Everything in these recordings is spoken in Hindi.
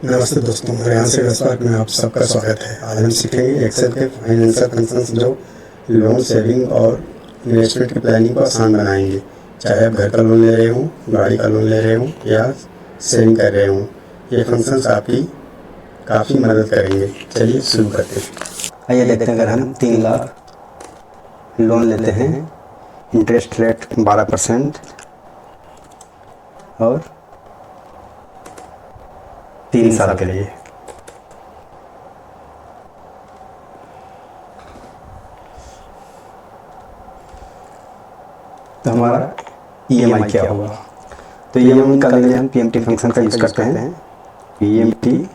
नमस्ते दोस्तों, रेयांस एक्सपर्ट में आप सबका स्वागत है। आज हम सीखेंगे एक्सेल के फाइनेंशियल फंक्शंस जो लोन, सेविंग और इन्वेस्टमेंट की प्लानिंग को आसान बनाएंगे। चाहे आप घर का लोन ले रहे हों, गाड़ी का लोन ले रहे हों या सेविंग कर रहे हों, ये फंक्शंस आपकी काफ़ी मदद करेंगे। चलिए शुरू करते हैं। आइए देखते हैं, अगर हम 3 लाख लोन लेते हैं, इंटरेस्ट रेट 12% और 3 साल के लिए, तो हमारा ईएमआई क्या होगा। तो ईएमआई निकालने के लिए हम पीएमटी फंक्शन का यूज़ करते हैं। पीएमटी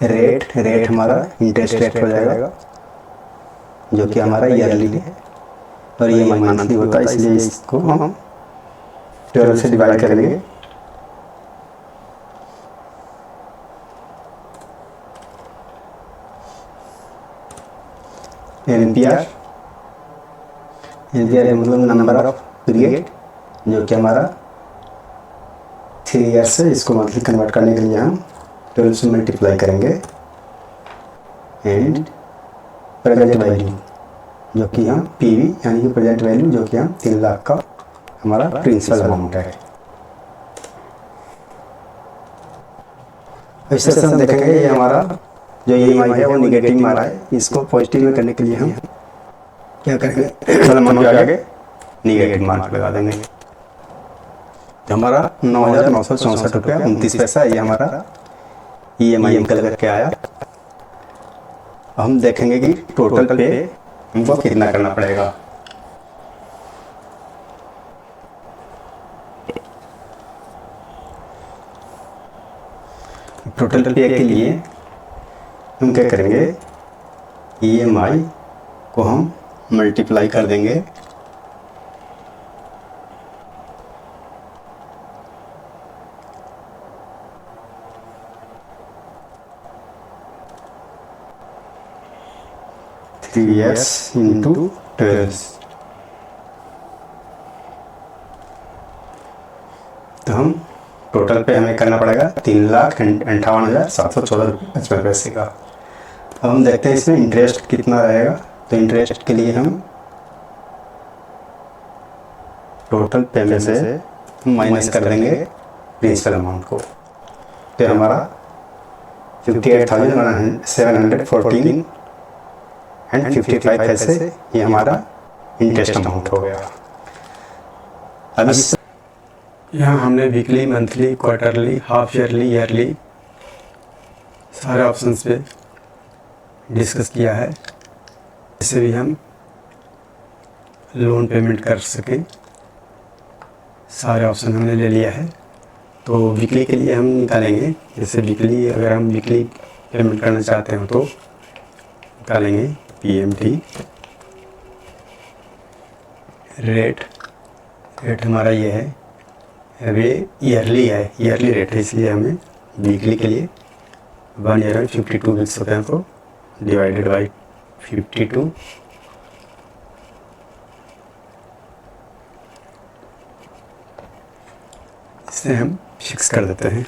रेट हमारा इंटरेस्ट रेट हो जाएगा, जो कि हमारा ईयरली है, और ईएमआई मंथली होता है, इसलिए इसको हम 12 से डिवाइड करेंगे। एनपीआर मतलब नंबर ऑफ पीरियड, जो कि हमारा 3 ईयर्स है। इसको मंथली कन्वर्ट करने के लिए हम 12 से मल्टीप्लाई करेंगे। एंड प्रेजेंट वैल्यू, जो कि हम पीवी यानी कि प्रेजेंट वैल्यू, जो कि हम 3 लाख का हमारा प्रिंसिपल अमाउंट है। इस सेक्शन में देखेंगे, ये हमारा जो ईएमआई है वो निगेटिव में आ रहा है। इसको पॉजिटिव में करने के लिए हम क्या करेंगे, अमाउंट के आगे निगेटिव मार्क लगा देंगे। तो हमारा 9,964 रुपया 29 पैसा ये हमारा ईएमआई निकल करके आया। हम देखेंगे कि टोटल पे हमको कितना करना पड़ेगा। टोटल पे के लिए हम क्या करेंगे, ईएमआई को हम मल्टीप्लाई कर देंगे years into 12। तो हम टोटल पे हमें करना पड़ेगा 3,58,714 रुपये 55 पैसे का। अब हम देखते हैं इसमें इंटरेस्ट कितना रहेगा। तो इंटरेस्ट के लिए हम टोटल पेमेंट से माइनस कर देंगे प्रिंसिपल अमाउंट को। तो हमारा 58,714 एंड 55 पैसे ये हमारा इंटरेस्ट अमाउंट हो गया। अब इस यहाँ हमने weekly, monthly, quarterly, half yearly, yearly सारे ऑप्शंस पे डिस्कस किया है, जिससे भी हम लोन पेमेंट कर सकें। सारे ऑप्शन हमने ले लिया है। तो वीकली के लिए हम निकालेंगे, जैसे वीकली अगर हम वीकली पेमेंट करना चाहते हो तो निकालेंगे पीएमटी रेट हमारा ये है, वे ईयरली है, ईयरली रेट है, इसलिए हमें वीकली के लिए 1 ईयर में 52 वीक्स होते हैं, तो डिवाइडेड बाई 52 इसे हम फिक्स कर देते हैं।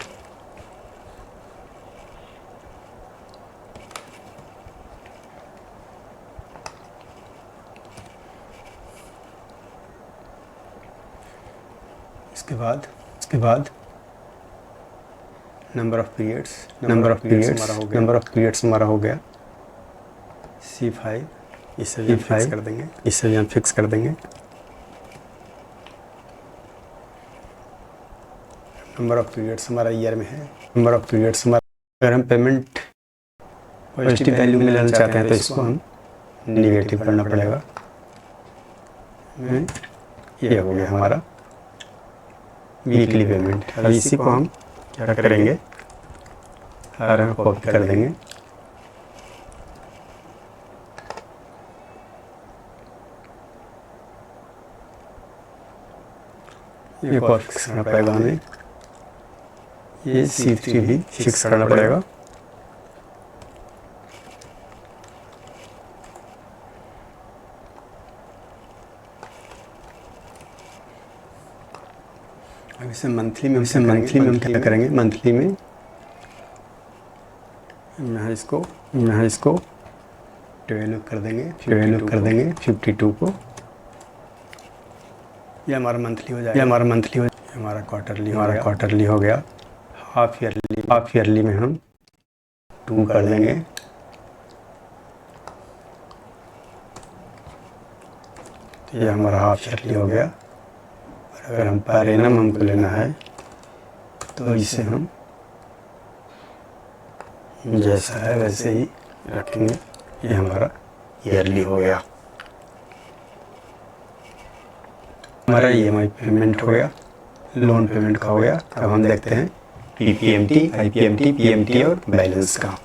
इसके बाद नंबर ऑफ पीरियड्स हमारा हो गया C5। इसे भी हम फिक्स कर देंगे। नंबर ऑफ पीरियड्स हमारा ईयर में है। अगर हम पेमेंट पॉजिटिव वैल्यू में लेना चाहते हैं तो इसको हम निगेटिव करना पड़ेगा। ये हो गया हमारा वीकली पेमेंट। अब इसी को हम क्या करेंगे, कॉपी कर देंगे। एक और फिक्स करना पड़ेगा हमें, ये C3 भी फिक्स करना पड़ेगा। अब इसे मंथली में हम क्या करेंगे, मंथली में यहाँ इसको 12 कर देंगे 52 को। ये हमारा मंथली हो जाएगा, हमारा क्वार्टरली हो गया। हाफ ईयरली में हम 2 कर देंगे। तो ये हमारा हाफ ईयरली हो गया। और अगर हम पर एनम हमको लेना है तो इसे हम जैसा है वैसे ही रखेंगे। ये हमारा ईयरली हो गया। हमारा EMI पेमेंट हो गया, लोन पेमेंट का हो गया। अब हम देखते हैं PPMT, IPMT, PMT और बैलेंस का।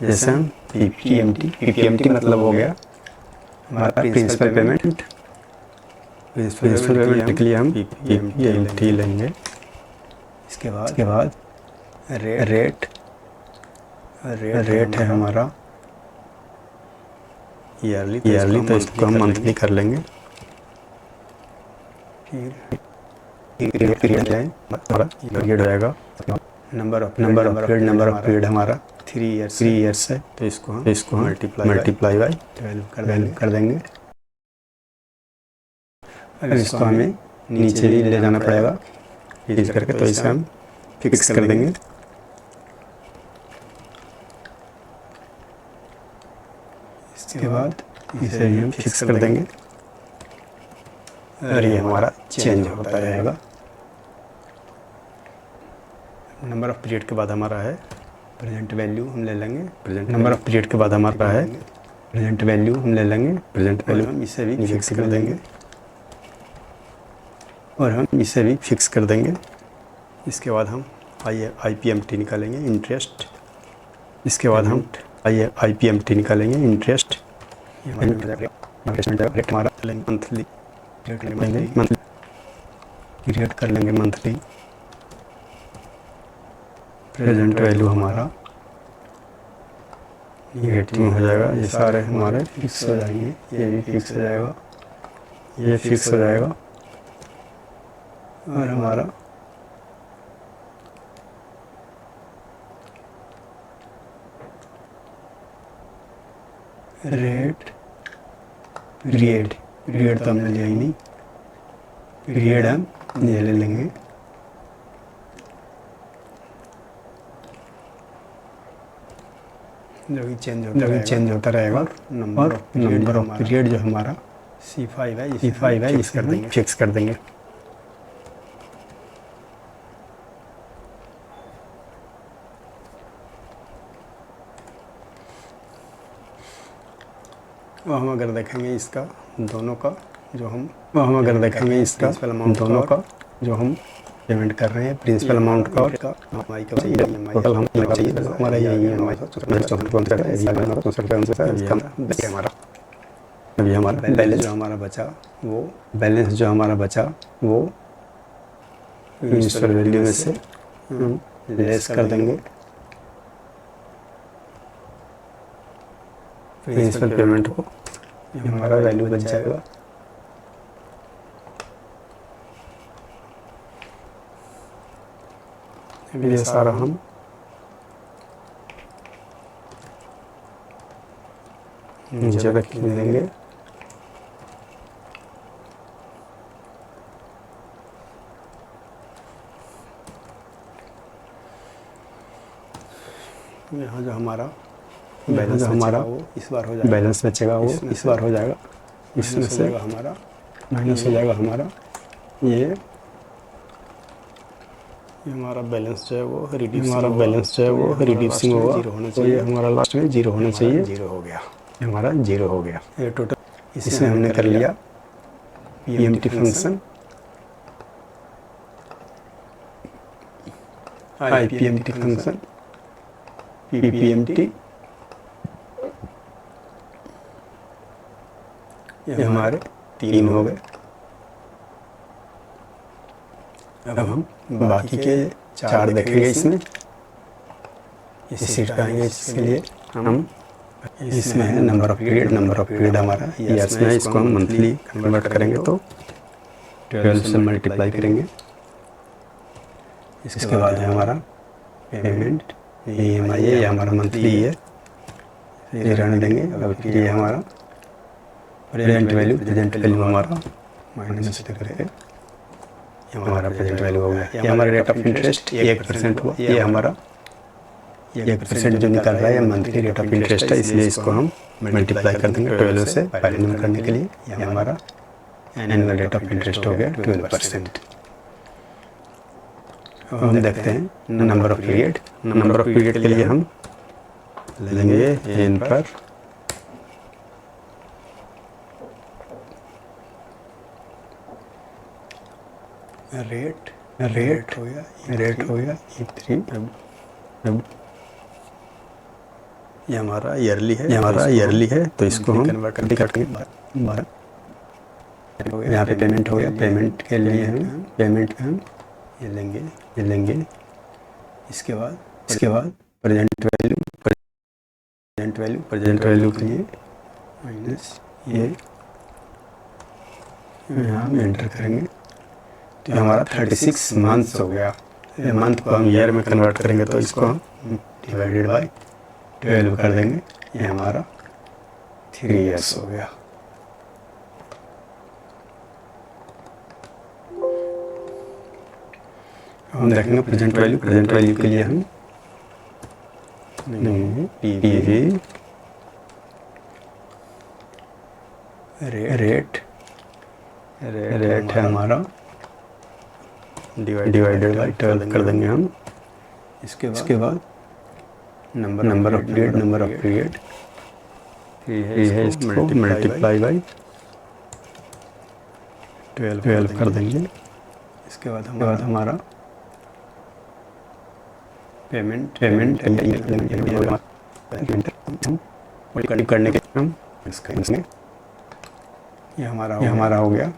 जैसे हम PPMT मतलब हो गया हमारा प्रिंसिपल पेमेंट के लिए हम PPMT लेंगे। इसके बाद रेट है हमारा ईयरली, तो इसको हम मंथली कर लेंगे। फिर पीरियड हो जाएगा। नंबर ऑफ पीरियड हमारा 3 ईयर्स है, तो इसको हम मल्टीप्लाई बाय 12 कर देंगे। अब इसको हमें नीचे ही ले जाना पड़ेगा इस करके, तो इसे हम फिक्स कर देंगे। इसके बाद इसे हम फिक्स कर देंगे और ये हमारा चेंज होता रहेगा। नंबर ऑफ पीरियड के बाद हमारा है प्रेजेंट वैल्यू, हम ले लेंगे नंबर ऑफ पीरियड के बाद हमारा है प्रेजेंट वैल्यू, हम ले लेंगे प्रेजेंट वैल्यू। हम इसे भी फिक्स कर देंगे इसके बाद हम IPMT निकालेंगे, इंटरेस्ट। इसके बाद हम IPMT निकालेंगे, इंटरेस्ट। हमारा मंथली पीरियड कर लेंगे मंथली। प्रेजेंट वैल्यू हमारा नेगेटिव हो जाएगा। ये सारे हमारे फिक्स हो जाएंगे, ये भी फिक्स हो जाएगा, ये फिक्स हो जाएगा। और हमारा पीरियड तो हमने लिया ही नहीं, पीरियड हम ये ले लेंगे। जो भी चेंज होता रहेगा। नंबर ऑफ पीरियड जो हमारा C5 है, इसे फिक्स कर देंगे। वो हम अगर देखेंगे इसका दोनों का जो हम पेमेंट कर रहे हैं, प्रिंसिपल अमाउंट का और टोटल हम हमारा यही हमारा अभी हमारा बैलेंस जो हमारा बचा वो प्रिंसिपल वैल्यू में से लेस कर देंगे। प्रिंसिपल पेमेंट को हमारा वैल्यू बच जाएगा। ये सारा हम नीचे रख देंगे। यहाँ जो हमारा बैलेंस बचेगा वो इस बार हो जाएगा। इसमें से हमारा माइनस हो जाएगा हमारा ये हमारा बैलेंस जो है वो रिड्यूसिंग होगा, तो ये हमारा लास्ट में 0 होना चाहिए। 0 हो गया, हमारा 0 हो गया। ये टोटल इसमें हमने कर लिया PMT function, IPMT function, PPMT। ये हमारे 3 हो गए। अब हम बाकी के 4 देखेंगे इसमें। इसी सीट का आएंगे, इसके लिए हम इसमें है नंबर ऑफ पीरियड हमारा ईयर्स में, इसको हम मंथली कन्वर्ट करेंगे तो 12 से मल्टीप्लाई करेंगे इसके बाद है हमारा पेमेंट, EMI है, ये हमारा मंथली है, ये रहने देंगे। और फिर ये हमारा प्रेजेंट वैल्यू हमारा माइनस करके ये हमारा प्रेजेंट वैल्यू हो गया। ये हमारा रेट ऑफ इंटरेस्ट 1% हुआ। ये हमारा 1% जो निकल रहा है मंथली रेट ऑफ इंटरेस्ट है, इसलिए इसको हम मल्टीप्लाई कर देंगे 12 से पैरेलल करने के लिए। ये हमारा एनुअल रेट ऑफ इंटरेस्ट हो गया 12%। हम देखते हैं number of period. Number of period के लिए हम लेंगे एन पर रेट हो गया E3। अब ये हमारा ईयरली है, तो इसको हम कन्वर्ट करके 12 यहाँ पे पेमेंट हो गया। पेमेंट के लिए हम ये लेंगे। इसके बाद प्रेजेंट वैल्यू के लिए माइनस ये यहाँ हम एंटर करेंगे। तो हमारा 36 मंथ्स हो गया। मंथ को हम ईयर में कन्वर्ट करेंगे, तो इसको हम डिवाइडेड बाय 12 कर देंगे। ये हमारा 3 ईयर्स हो गया। हम देखेंगे प्रेजेंट वैल्यू के लिए हम पीवी रेट है हमारा डिवाइडेड बाय 12 कर देंगे हम। इसके बाद नंबर ऑफ पीरियड है, इसको मल्टीप्लाई बाय 12 कर देंगे। इसके बाद हमारा पेमेंट करने के हम इसमें ये हमारा हो गया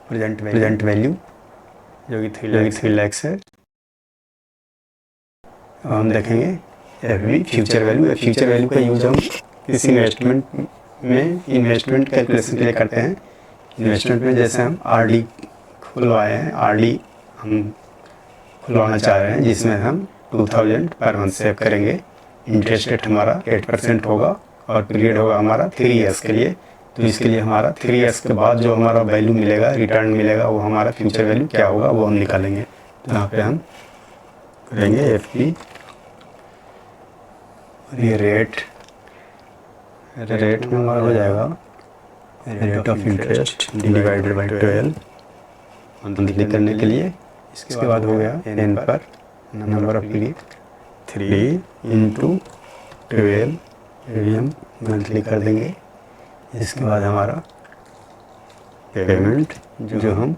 प्रेजेंट वैल्यू जो कि 3 लाख है। हम देखेंगे फ्यूचर वैल्यू का यूज हम किसी इन्वेस्टमेंट कैलकुलेशन के लिए करते हैं। इन्वेस्टमेंट में जैसे हम आरडी खुलवाए हैं, आरडी हम खुलवाना चाह रहे हैं जिसमें हम 2000 पर मंथ सेव करेंगे। इंटरेस्ट रेट हमारा 8% होगा और पीरियड होगा हमारा 3 ईयर्स के लिए। तो इसके लिए हमारा 3 ईयर्स के बाद जो हमारा वैल्यू मिलेगा, रिटर्न मिलेगा, वो हमारा फ्यूचर वैल्यू क्या होगा वो हम निकालेंगे। तो यहाँ पे हम करेंगे FP और ये रेट में हमारा हो जाएगा rate of interest divided by 12 monthly करने के लिए। इसके बाद हो गया एन पर नंबर ऑफ पीरियड 3 इंटू 12 हम मंथली कर देंगे। इसके बाद हमारा पेमेंट जो हम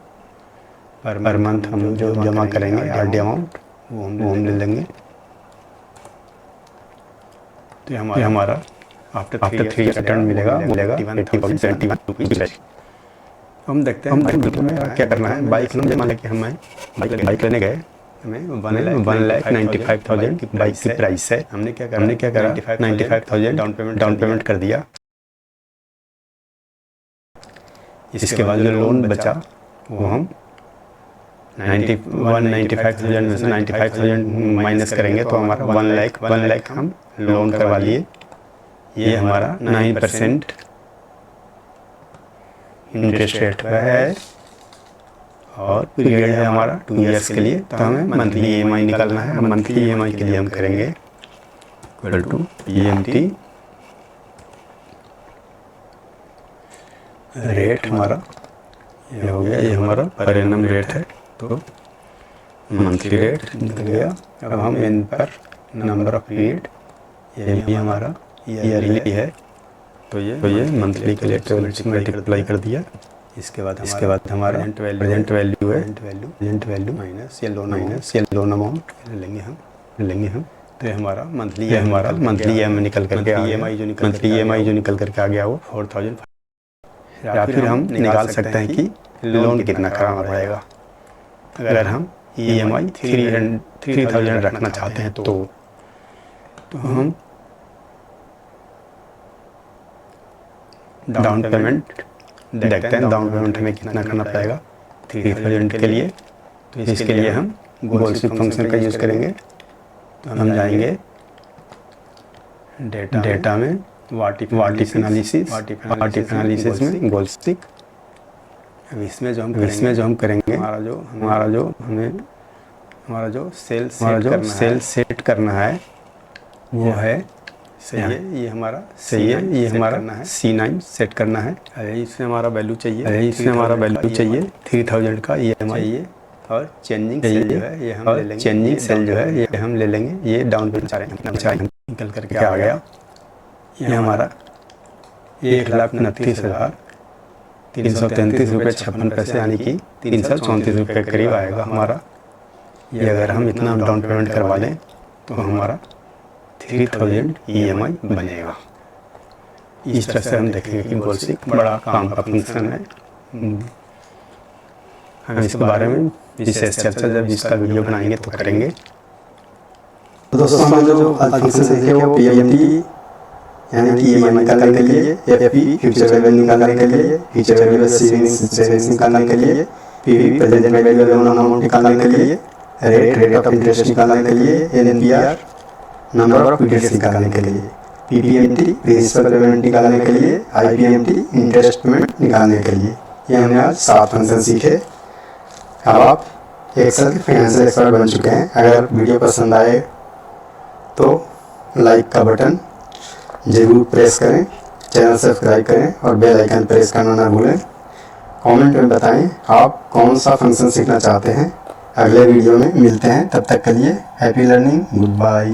पर मंथ हम जो जमा करेंगे आरडी अमाउंट वो हम ले लेंगे। तो हमारा आफ्टर 3 ईयर रिटर्न मिलेगा 81,71 हम देखते हैं हमें क्या करना है। बाइक जमा लेके हमें बाइक लेने गए, हमें 1,95,000 की बाइक की प्राइस है। हमने क्या करा 95,000 डाउन पेमेंट कर दिया। इसके बाद जो लोन बचा वो हम 195,000 में से 95,000 माइनस करेंगे तो हमारा 1 लाख हम लोन करवा लिए। ये हमारा 9% इंटरेस्ट रेट का है और पीरियड है हमारा 2 ईयर्स के लिए। तो हमें मंथली EMI निकालना है। मंथली EMI के लिए हम करेंगे इक्वल टू EMT रेट हमारा ये हो गया। ये हमारा पर एनम रेट है, तो मंथली रेट निकल गया। अब हम इन पर नंबर ऑफ पीरियड ये भी हमारा ईयरली है, तो ये मंथली के लिए 12 से मल्टीप्लाई कर दिया। इसके बाद हमारा प्रेजेंट वैल्यू माइनस ये लोन अमाउंट लेंगे हम। तो ये हमारा मंथली EMI निकल करके EMI जो निकल करके आ गया वो 4,000। या फिर हम निकाल सकते हैं कि लोन कितना कराना पड़ेगा। अगर हम EMI 3,000 रखना चाहते हैं तो हम डाउन पेमेंट देखते हैं। डाउन पेमेंट हमें कितना करना पड़ेगा 3,000 के लिए। तो इसके लिए हम गोल शिफ्ट फंक्शन का यूज़ करेंगे तो हम जाएंगे डेटा में वाटिफ एनालिसिस में गोल स्टिक। अब इसमें जो हम करेंगे हमारा जो सेल सेट करना है वो है सही है, ये हमारा C9 सेट करना है। अरे इसमें हमारा वैल्यू चाहिए 3000 का EMI है और चेंजिंग सेल जो है ये हम ले लेंगे। ये डाउन पेमेंट निकल करके आ गया। ये हमारा 1,29,333 रुपये 56 पैसे यानी कि 334 रुपये के करीब आएगा हमारा। ये अगर हम इतना डाउन पेमेंट करवा लें तो हमारा 3000 EMI बनेगा। इस तरह से हम देखेंगे कि गोल स्टिक बड़ा काम का फंक्शन है। हम इसके बारे में विशेष चर्चा जब इसका वीडियो बनाएंगे तो करेंगे। तो दोस्तों हम जो फंक्शन देखे वो PMT यानी कि EMI निकालने के लिए, FP फ्यूचर वैल्यू निकालने के लिए, फ्यूचर वैल्यू सेविंग्स निकालने के लिए, PV प्रेजेंट वैल्यू अमाउंट निकालने के लिए, रेट ऑफ इंटरेस्ट निकालने के लिए, NPR नंबर ऑफ पीरियड्स निकालने के लिए, PPMT प्रिंसिपल पेमेंट निकालने के लिए, IPMT इंटरेस्ट पेमेंट निकालने के लिए। ये हमने आज 7 फंक्शन सीखे। अब आप एक्सेल के फाइनेंशियल एक्सपर्ट बन चुके हैं। अगर वीडियो पसंद आए तो लाइक का बटन जरूर प्रेस करें, चैनल सब्सक्राइब करें और बेल आइकन प्रेस करना ना भूलें। कमेंट में बताएं आप कौन सा फंक्शन सीखना चाहते हैं। अगले वीडियो में मिलते हैं, तब तक के लिए हैप्पी लर्निंग, गुड बाय।